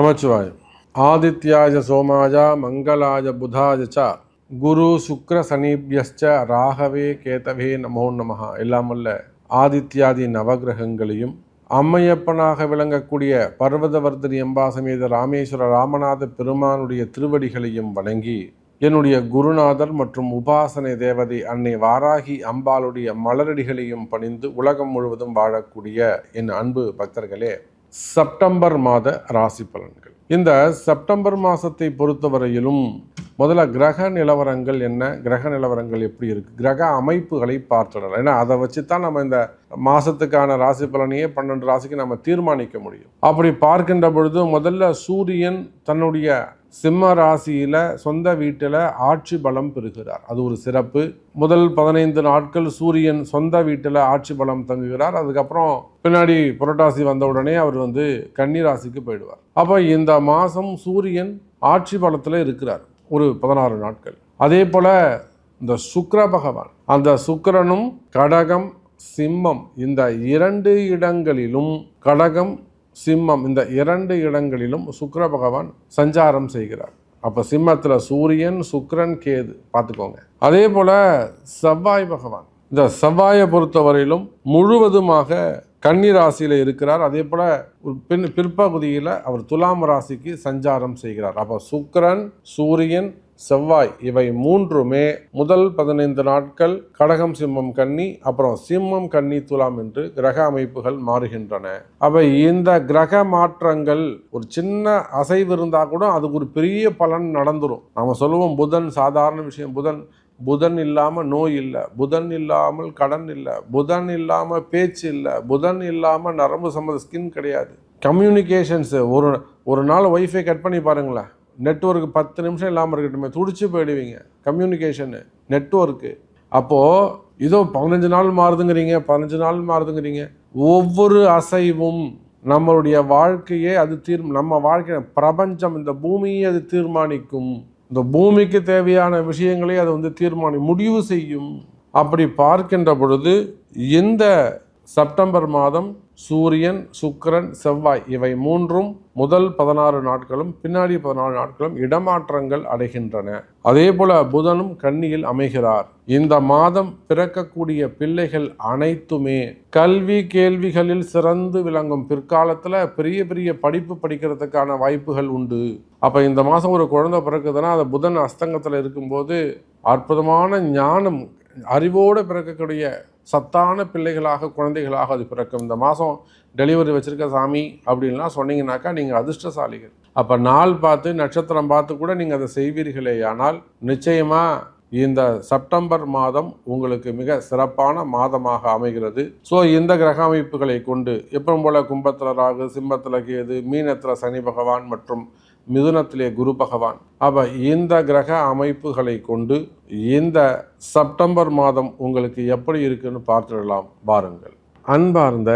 நமச்சிவாயம். ஆதித்யாய சோமாய மங்களாய புதாய ச குரு சுக்ர சனிபியஸ்ச ராகவே கேதவே நமோ நமஹ. எல்லாமல்ல ஆதித்யாதி நவகிரகங்களையும் அம்மையப்பனாக விளங்கக்கூடிய பர்வதவர்தனி அம்பாசமேத ராமேஸ்வர ராமநாத பெருமானுடைய திருவடிகளையும் வணங்கி என்னுடைய குருநாதர் மற்றும் உபாசனை தேவதை அன்னை வாராகி அம்பாளுடைய மலரடிகளையும் பணிந்து உலகம் முழுவதும் வாழக்கூடிய என் அன்பு பக்தர்களே, செப்டம்பர் மாத ராசி பலன்கள். இந்த செப்டம்பர் மாதத்தை பொறுத்தவரையிலும் முதல்ல கிரக நிலவரங்கள் என்ன, கிரக நிலவரங்கள் எப்படி இருக்குது, கிரக அமைப்புகளை பார்த்துடலாம். ஏன்னா அதை வச்சு தான் நம்ம இந்த மாதத்துக்கான ராசி பலனையே 12 ராசிக்கு நம்ம தீர்மானிக்க முடியும். அப்படி பார்க்கின்ற பொழுது முதல்ல சூரியன் தன்னுடைய சிம்ம ராசியில் சொந்த வீட்டில் ஆட்சி பலம் பெறுகிறார். அது ஒரு சிறப்பு. முதல் 15 நாட்கள் சூரியன் சொந்த வீட்டில் ஆட்சி பலம் தங்குகிறார். அதுக்கப்புறம் பின்னாடி புரட்டாசி வந்த உடனே அவர் கன்னி ராசிக்கு போயிடுவார். அப்போ இந்த மாதம் சூரியன் ஆட்சி பலத்தில் இருக்கிறார் ஒரு 16 நாட்கள். அதே போல் இந்த சுக்கிர பகவான், அந்த சுக்கிரனும் கடகம் சிம்மம் இந்த 2 இடங்களிலும், கடகம் சிம்மம் இந்த 2 இடங்களிலும் சுக்கிர பகவான் சஞ்சாரம் செய்கிறார். அப்போ சிம்மத்தில் சூரியன் சுக்கிரன் கேது பார்த்துக்கோங்க. அதே போல் செவ்வாய் பகவான், இந்த செவ்வாயை பொறுத்தவரையிலும் முழுவதுமாக கன்னி ராசியில் இருக்கிறார். அதே போல் பிற்பகுதியில் அவர் துலாம் ராசிக்கு சஞ்சாரம் செய்கிறார். அப்போ சுக்கிரன் சூரியன் செவ்வாய் இவை மூன்றுமே முதல் 15 நாட்கள் கடகம் சிம்மம் கன்னி, அப்புறம் சிம்மம் கன்னி துலாம் என்று கிரக அமைப்புகள் மாறுகின்றன. அப்போ இந்த கிரக மாற்றங்கள் ஒரு சின்ன அசைவு இருந்தால் கூட அதுக்கு ஒரு பெரிய பலன் நடந்துடும். நம்ம சொல்லுவோம் புதன் சாதாரண விஷயம், புதன் இல்லாமல் நோய் இல்லை, புதன் இல்லாமல் கடன் இல்லை, புதன் இல்லாமல் பேச்சு இல்லை, புதன் இல்லாமல் நரம்பு சம்மந்த ஸ்கின் கிடையாது. கம்யூனிகேஷன்ஸு ஒரு நாள் ஒய்ஃபை கட் பண்ணி பாருங்களேன், நெட்வொர்க்கு 10 நிமிஷம் இல்லாமல் இருக்கட்டுமே துடிச்சு போயிடுவீங்க. Communication network. அப்போது இதோ 15 நாள் மாறுதுங்கிறீங்க, 15 நாள் மாறுதுங்கிறீங்க. ஒவ்வொரு அசைவும் நம்மளுடைய வாழ்க்கையே அது நம்ம வாழ்க்கை பிரபஞ்சம், இந்த பூமியை அது தீர்மானிக்கும். இந்த பூமிக்கு தேவையான விஷயங்களை அது முடிவு செய்யும். அப்படி பார்க்கின்ற பொழுது இந்த செப்டம்பர் மாதம் சூரியன் சுக்கிரன் செவ்வாய் இவை மூன்றும் முதல் 16 நாட்களும் பின்னாடி 14 நாட்களும் இடமாற்றங்கள் அடைகின்றன. அதே போல புதனும் கன்னியில் அமைகிறார். இந்த மாதம் பிறக்கக்கூடிய பிள்ளைகள் அனைத்துமே கல்வி கேள்விகளில் சிறந்து விளங்கும். பிற்காலத்தில் பெரிய பெரிய படிப்பு படிக்கிறதுக்கான வாய்ப்புகள் உண்டு. அப்போ இந்த மாதம் ஒரு குழந்தை பிறக்குதுன்னா அது புதன் அஸ்தங்கத்தில் இருக்கும்போது அற்புதமான ஞானம் அறிவோடு பிறக்கக்கூடிய சத்தான பிள்ளைகளாக குழந்தைகளாக அது பிறக்கும். இந்த மாதம் டெலிவரி வச்சுருக்க சாமி அப்படின்லாம் சொன்னீங்கன்னாக்கா நீங்கள் அதிர்ஷ்டசாலிகள். அப்போ நாள் பார்த்து நட்சத்திரம் பார்த்து கூட நீங்கள் அதை செய்வீர்களே. ஆனால் நிச்சயமாக இந்த செப்டம்பர் மாதம் உங்களுக்கு மிக சிறப்பான மாதமாக அமைகிறது. ஸோ இந்த கிரக அமைப்புகளை கொண்டு எப்பவும் போல் கும்பத்தில் ராகு, சிம்மத்தில் கேது, மீனத்தில் சனி பகவான் மற்றும் மிதுனத்திலே குரு பகவான். அப்போ இந்த கிரக அமைப்புகளை கொண்டு இந்த செப்டம்பர் மாதம் உங்களுக்கு எப்படி இருக்குன்னு பார்த்துடலாம் பாருங்கள். அன்பார்ந்த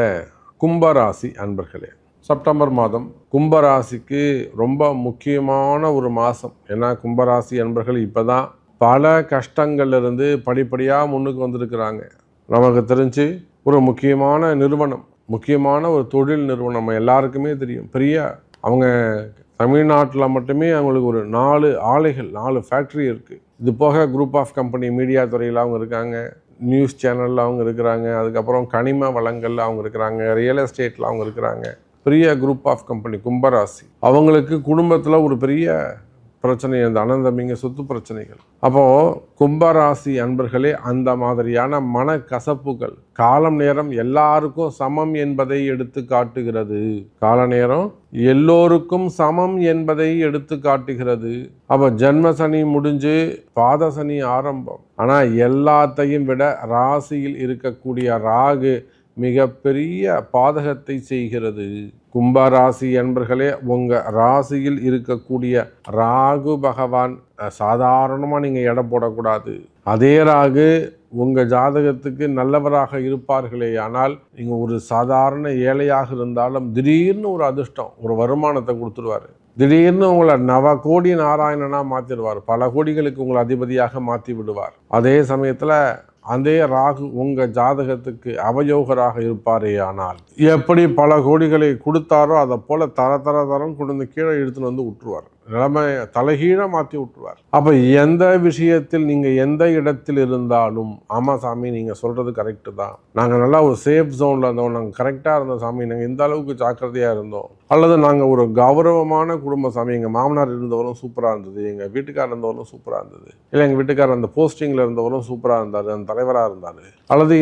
கும்பராசி அன்பர்களே, செப்டம்பர் மாதம் கும்பராசிக்கு ரொம்ப முக்கியமான ஒரு மாதம். ஏன்னா கும்பராசி அன்பர்கள் இப்போ தான் பல கஷ்டங்கள்லேருந்து படிப்படியாக முன்னுக்கு வந்திருக்கிறாங்க. நமக்கு தெரிஞ்சு ஒரு முக்கியமான நிறுவனம், முக்கியமான ஒரு தொழில் நிறுவனம் நம்ம எல்லாருக்குமே தெரியும். அவங்க தமிழ்நாட்டில் மட்டுமே அவங்களுக்கு ஒரு 4 ஆலைகள், 4 ஃபேக்ட்ரி இருக்குது. இது போக குரூப் ஆஃப் கம்பெனி மீடியா துறையில் அவங்க இருக்காங்க, நியூஸ் சேனலில் அவங்க இருக்கிறாங்க, அதுக்கப்புறம் கனிம வளங்களில் அவங்க இருக்கிறாங்க, ரியல் எஸ்டேட்டில் அவங்க இருக்கிறாங்க. பெரிய குரூப் ஆஃப் கம்பெனி கும்பராசி. அவங்களுக்கு குடும்பத்தில் ஒரு பெரிய பிரச்சனை, அந்த அனந்தமிங்க சொத்து பிரச்சனைகள். அப்போது கும்பராசி அன்பர்களே, அந்த மாதிரியான மனக்கசப்புகள் காலம் நேரம் எல்லாருக்கும் சமம் என்பதை எடுத்து காட்டுகிறது. கால நேரம் எல்லோருக்கும் சமம் என்பதை எடுத்து காட்டுகிறது. அப்போ ஜென்மசனி முடிஞ்சு பாதசனி ஆரம்பம். ஆனால் எல்லாத்தையும் விட ராசியில் இருக்கக்கூடிய ராகு மிகப்பெரிய பாதகத்தை செய்கிறது. கும்பராசி என்பர்களே, உங்கள் ராசியில் இருக்கக்கூடிய ராகு பகவான் சாதாரணமாக நீங்கள் எடை போடக்கூடாது. அதே ராகு உங்கள் ஜாதகத்துக்கு நல்லவராக இருப்பார்களே, ஆனால் நீங்கள் ஒரு சாதாரண ஏழையாக இருந்தாலும் திடீர்னு ஒரு அதிர்ஷ்டம், ஒரு வருமானத்தை கொடுத்துருவார். திடீர்னு உங்களை நவகோடி நாராயணனாக மாற்றிடுவார். பல கோடிகளுக்கு உங்களை அதிபதியாக மாற்றி விடுவார். அதே சமயத்தில் அதே ராகு உங்கள் ஜாதகத்துக்கு அவயோகராக இருப்பாரே ஆனால் எப்படி பல கோடிகளை கொடுத்தாரோ அதை போல் தரம் கொண்டு வந்து கீழே இழுத்துன்னு வந்து விட்டுருவார். நிலைமை தலைகீழாக மாற்றி விட்டுருவார். அப்போ எந்த விஷயத்தில் நீங்கள் எந்த இடத்தில் இருந்தாலும், ஆமாம் சாமி நீங்கள் சொல்கிறது கரெக்டு தான், நாங்கள் நல்லா ஒரு சேஃப் ஜோனில் இருந்தோம், நாங்கள் கரெக்டாக இருந்தோம் சாமி, நாங்கள் இந்த அளவுக்கு ஜாக்கிரதையாக இருந்தோம், அல்லது நாங்கள் ஒரு கௌரவமான குடும்ப சாமி, எங்கள் மாமனார் இருந்தவரும் சூப்பராக இருந்தது, எங்கள் வீட்டுக்காரர் இருந்தவரும் சூப்பராக இருந்தது, இல்லை எங்கள் வீட்டுக்காரர் அந்த போஸ்டிங்கில் இருந்தவரும் சூப்பராக இருந்தார், அந்த தலைவராக இருந்தார், அல்லது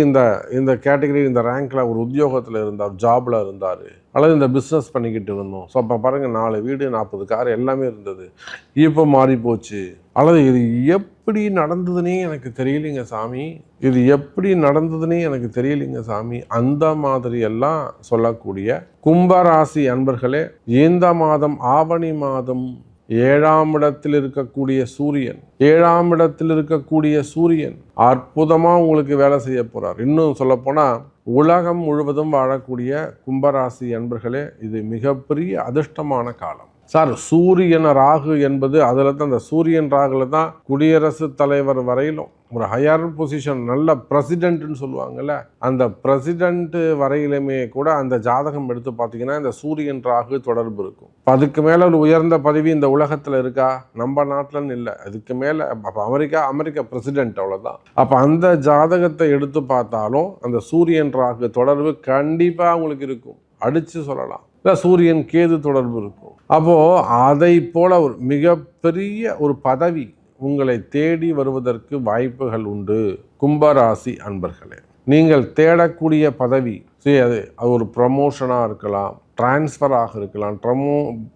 இந்த கேட்டகரி இந்த ரேங்கில் ஒரு உத்தியோகத்தில் இருந்தார், ஜாபில் இருந்தார், அல்லது இந்த பிஸ்னஸ் பண்ணிக்கிட்டு இருந்தோம். ஸோ அப்போ பாருங்கள் 4 வீடு 40 கார் எல்லாமே இருந்தது, இப்போ மாறி போச்சு. அல்லது இது எப்படி நடந்ததுன்னே எனக்கு தெரியலைங்க சாமி, இது எப்படி நடந்ததுன்னே எனக்கு தெரியலைங்க சாமி, அந்த மாதிரி எல்லாம் சொல்லக்கூடிய கும்பராசி அன்பர்களே, இந்த மாதம் ஆவணி மாதம் 7ஆம் இடத்தில் இருக்கக்கூடிய சூரியன் அற்புதமாக உங்களுக்கு வேலை செய்ய போகிறார். இன்னும் சொல்லப்போனால் உலகம் முழுவதும் வாழக்கூடிய கும்பராசி அன்பர்களே, இது மிகப்பெரிய அதிர்ஷ்டமான காலம். சார், சூரியன் ராகு என்பது அதில் தான், அந்த சூரியன் ராகுல தான் குடியரசுத் தலைவர் வரையிலும் ஒரு ஹையர் பொசிஷன், நல்ல பிரசிடென்ட்னு சொல்லுவாங்கல்ல, அந்த பிரசிடென்ட் வரையிலுமே கூட அந்த ஜாதகம் எடுத்து பார்த்தீங்கன்னா இந்த சூரியன் ராகு தொடர்பு இருக்கும். அதுக்கு மேலே ஒரு உயர்ந்த பதவி இந்த உலகத்தில் இருக்கா? நம்ம நாட்டிலன்னு இல்லை, அதுக்கு மேலே அப்போ அமெரிக்கா பிரசிடென்ட், அவ்வளோதான். அப்போ அந்த ஜாதகத்தை எடுத்து பார்த்தாலும் அந்த சூரியன் ராகு தொடர்பு கண்டிப்பாக உங்களுக்கு இருக்கும், அடித்து சொல்லலாம். இல்லை சூரியன் கேது தொடர்பு இருக்கும். அப்போது அதை போல ஒரு மிகப்பெரிய ஒரு பதவி உங்களை தேடி வருவதற்கு வாய்ப்புகள் உண்டு. கும்பராசி அன்பர்களே, நீங்கள் தேடக்கூடிய பதவி அது ஒரு ப்ரமோஷனாக இருக்கலாம், டிரான்ஸ்ஃபராக இருக்கலாம்,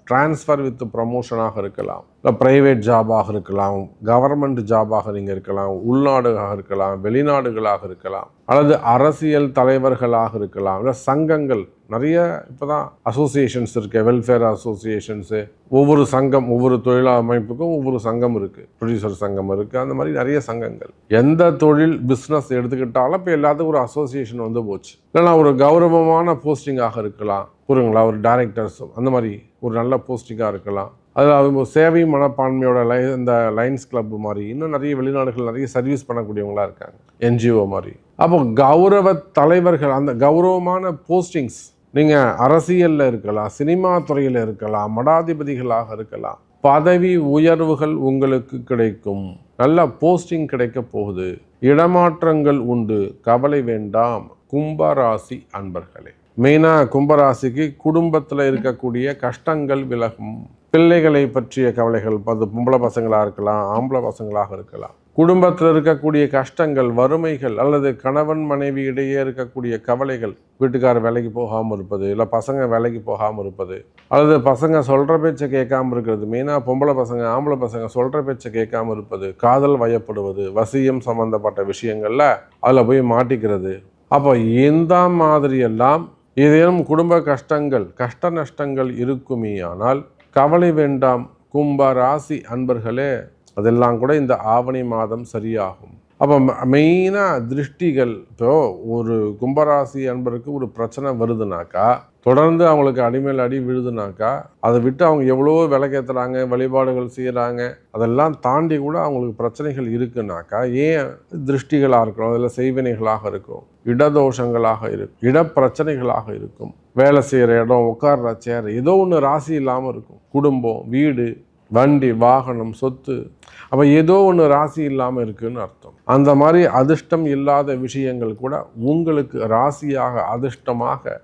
டிரான்ஸ்ஃபர் வித் ப்ரமோஷனாக இருக்கலாம், இல்லை ப்ரைவேட் ஜாபாக இருக்கலாம், கவர்மெண்ட் ஜாபாக நீங்கள் இருக்கலாம், உள்நாடுகளாக இருக்கலாம், வெளிநாடுகளாக இருக்கலாம், அல்லது அரசியல் தலைவர்களாக இருக்கலாம், இல்லை சங்கங்கள் நிறைய இப்போ தான் அசோசியேஷன்ஸ் இருக்குது, வெல்ஃபேர் அசோசியேஷன்ஸு, ஒவ்வொரு சங்கம், ஒவ்வொரு தொழில் அமைப்புக்கும் ஒவ்வொரு சங்கம் இருக்குது, ப்ரொடியூசர் சங்கம் இருக்குது, அந்த மாதிரி நிறைய சங்கங்கள். எந்த தொழில் பிஸ்னஸ் எடுத்துக்கிட்டாலும் இப்போ எல்லாத்துக்கும் ஒரு அசோசியேஷன் வந்து போச்சு. இல்லைனா ஒரு கௌரவமான போஸ்டிங்காக இருக்கலாம், புரியுங்களா, ஒரு டைரக்டர்ஸ் அந்த மாதிரி ஒரு நல்ல போஸ்டிங்காக இருக்கலாம், அதாவது சேவை மனப்பான்மையோட இந்த லைன்ஸ் கிளப் மாதிரி இன்னும் நிறைய வெளிநாடுகள் நிறைய சர்வீஸ் பண்ணக்கூடியவங்களாக இருக்காங்க, என்ஜிஓ மாதிரி. அப்போ கௌரவ தலைவர்கள், அந்த கௌரவமான போஸ்டிங்ஸ், நீங்கள் அரசியலில் இருக்கலாம், சினிமா துறையில் இருக்கலாம், மடாதிபதிகளாக இருக்கலாம், பதவி உயர்வுகள் உங்களுக்கு கிடைக்கும், நல்ல போஸ்டிங் கிடைக்க போகுது, இடமாற்றங்கள் உண்டு, கவலை வேண்டாம் கும்பராசி அன்பர்களே. மெயினாக கும்பராசிக்கு குடும்பத்தில் இருக்கக்கூடிய கஷ்டங்கள் விலகும், பிள்ளைகளை பற்றிய கவலைகள், அது பொம்பளை பசங்களாக இருக்கலாம், ஆம்பளை பசங்களாக இருக்கலாம், குடும்பத்தில் இருக்கக்கூடிய கஷ்டங்கள், வறுமைகள், அல்லது கணவன் மனைவி இடையே இருக்கக்கூடிய கவலைகள், வீட்டுக்காரர் வேலைக்கு போகாமல் இருப்பது, இல்லை பசங்க வேலைக்கு போகாமல் இருப்பது, அல்லது பசங்க சொல்கிற பேச்சை கேட்காமல் இருக்கிறது, மெயினாக பொம்பளை பசங்க ஆம்பளை பசங்க சொல்கிற பேச்சை கேட்காமல் இருப்பது, காதல் வயப்படுவது, வசியம் சம்பந்தப்பட்ட விஷயங்களில் அதில் போய் மாட்டிக்கிறது. அப்போ இந்த மாதிரியெல்லாம் ஏதேனும் குடும்ப கஷ்டங்கள், கஷ்ட நஷ்டங்கள் இருக்குமே ஆனால் கவலை வேண்டாம் கும்பராசி அன்பர்களே, அதெல்லாம் கூட இந்த ஆவணி மாதம் சரியாகும். அப்போ மெயினாக திருஷ்டிகள், இப்போ ஒரு கும்பராசி அன்பருக்கு ஒரு பிரச்சனை வருதுனாக்கா, தொடர்ந்து அவங்களுக்கு அடிமேல் அடி விழுதுனாக்கா, அதை விட்டு அவங்க எவ்வளோ விளக்கேற்றுறாங்க, வழிபாடுகள் செய்கிறாங்க, அதெல்லாம் தாண்டி கூட அவங்களுக்கு பிரச்சனைகள் இருக்குனாக்கா, ஏன் திருஷ்டிகளாக இருக்கும், அதில் செய்வினைகளாக இருக்கும், இடதோஷங்களாக இருக்கும், இடப்பிரச்சனைகளாக இருக்கும், வேலை செய்கிற இடம், உட்கார்ற சேர், ஏதோ ஒன்று ராசி இல்லாமல் இருக்கும், குடும்பம், வீடு, வண்டி, வாகனம், சொத்து, அப்போ ஏதோ ஒன்று ராசி இல்லாமல் இருக்குன்னு அர்த்தம். அந்த மாதிரி அதிர்ஷ்டம் இல்லாத விஷயங்கள் கூட உங்களுக்கு ராசியாக அதிர்ஷ்டமாக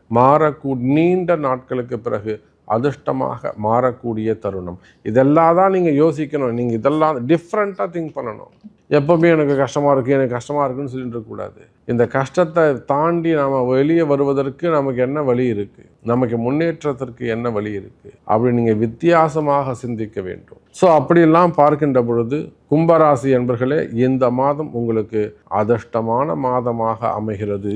நீண்ட நாட்களுக்கு பிறகு அதிர்ஷ்டமாக மாறக்கூடிய தருணம். இதெல்லாம் தான் நீங்கள் யோசிக்கணும். நீங்கள் இதெல்லாம் டிஃப்ரெண்ட்டாக திங்க் பண்ணணும். எப்போவுமே எனக்கு கஷ்டமாக இருக்குன்னு சொல்லிட்டு இருக்கக்கூடாது. இந்த கஷ்டத்தை தாண்டி நாம் வெளியே வருவதற்கு நமக்கு என்ன வழி இருக்குது, நமக்கு முன்னேற்றத்திற்கு என்ன வழி இருக்குது, அப்படி நீங்கள் வித்தியாசமாக சிந்திக்க வேண்டும். ஸோ அப்படியெல்லாம் பார்க்கின்ற பொழுது கும்பராசி என்பர்களே, இந்த மாதம் உங்களுக்கு அதிர்ஷ்டமான மாதமாக அமைகிறது.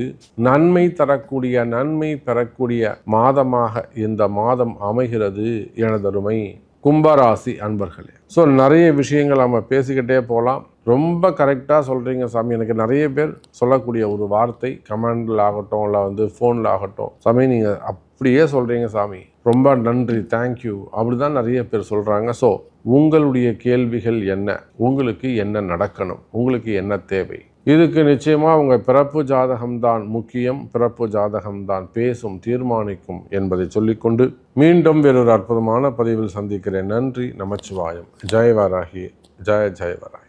நன்மை தரக்கூடிய, நன்மை பெறக்கூடிய மாதமாக இந்த மாதம் அமைகிறது எனதருமை கும்பராசி அன்பர்களே. ஸோ நிறைய விஷயங்கள் நம்ம பேசிக்கிட்டே போகலாம். ரொம்ப கரெக்டாக சொல்கிறீங்க சாமி. எனக்கு நிறைய பேர் சொல்லக்கூடிய ஒரு வார்த்தை, கமெண்டில் ஆகட்டும், இல்லை ஃபோனில் ஆகட்டும், சாமி நீங்கள் அப்படியே சொல்கிறீங்க சாமி, ரொம்ப நன்றி, தேங்க்யூ, அப்படி தான் நிறைய பேர் சொல்கிறாங்க. ஸோ உங்களுடைய கேள்விகள் என்ன, உங்களுக்கு என்ன நடக்கணும், உங்களுக்கு என்ன தேவை, இதுக்கு நிச்சயமாக உங்கள் பிறப்பு ஜாதகம்தான் முக்கியம், பிறப்பு ஜாதகம்தான் பேசும், தீர்மானிக்கும் என்பதை சொல்லிக்கொண்டு மீண்டும் வேறொரு அற்புதமான பதிவில் சந்திக்கிறேன். நன்றி. நமச்சிவாயம். ஜெய் வாராகி. ஜெய ஜெய வாராகி.